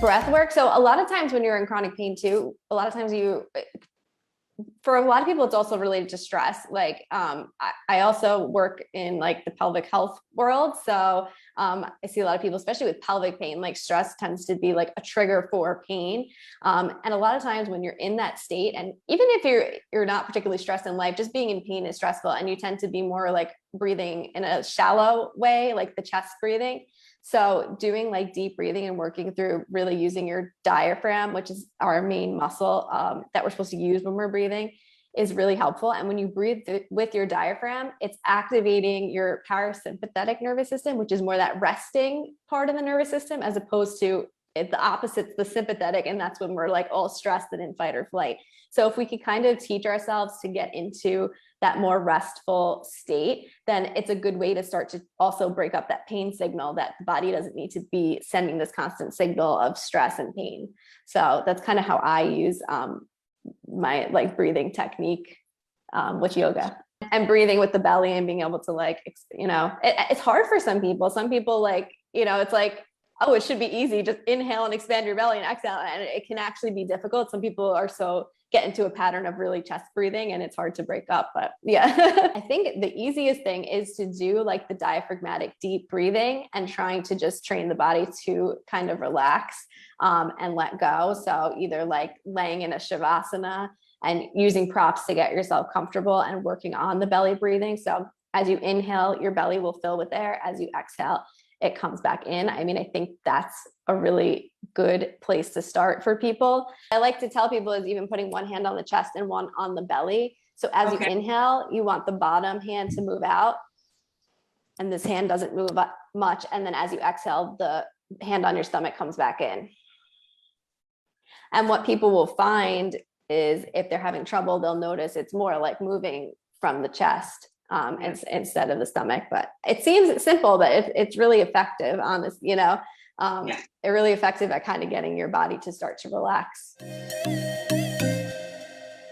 Breath work. So a lot of times when you're in chronic pain too, for a lot of people, it's also related to stress. Like, I also work in like the pelvic health world. So I see a lot of people, especially with pelvic pain, like stress tends to be like a trigger for pain. And a lot of times when you're in that state, and even if you're not particularly stressed in life, just being in pain is stressful, and you tend to be more like breathing in a shallow way, like the chest breathing. So doing like deep breathing and working through really using your diaphragm, which is our main muscle that we're supposed to use when we're breathing, is really helpful. And when you breathe with your diaphragm, it's activating your parasympathetic nervous system, which is more that resting part of the nervous system, as opposed to the opposite, the sympathetic. And that's when we're like all stressed and in fight or flight. So if we could kind of teach ourselves to get into that more restful state, then it's a good way to start to also break up that pain signal, that the body doesn't need to be sending this constant signal of stress and pain. So that's kind of how I use my like breathing technique with yoga, and breathing with the belly and being able to like, it's hard for some people. Some people like, it's like, oh, it should be easy. Just inhale and expand your belly and exhale. And it can actually be difficult. Some people are get into a pattern of really chest breathing and it's hard to break up. But yeah, I think the easiest thing is to do like the diaphragmatic deep breathing and trying to just train the body to kind of relax and let go. So either like laying in a shavasana and using props to get yourself comfortable and working on the belly breathing. So as you inhale, your belly will fill with air. As you exhale, it comes back in. I mean, I think that's a really good place to start for people. I like to tell people is even putting one hand on the chest and one on the belly. So as you inhale, you want the bottom hand to move out, and this hand doesn't move up much. And then as you exhale, the hand on your stomach comes back in. And what people will find is if they're having trouble, they'll notice it's more like moving from the chest instead of the stomach. But it seems simple, but it's really effective on this, It's really effective at kind of getting your body to start to relax.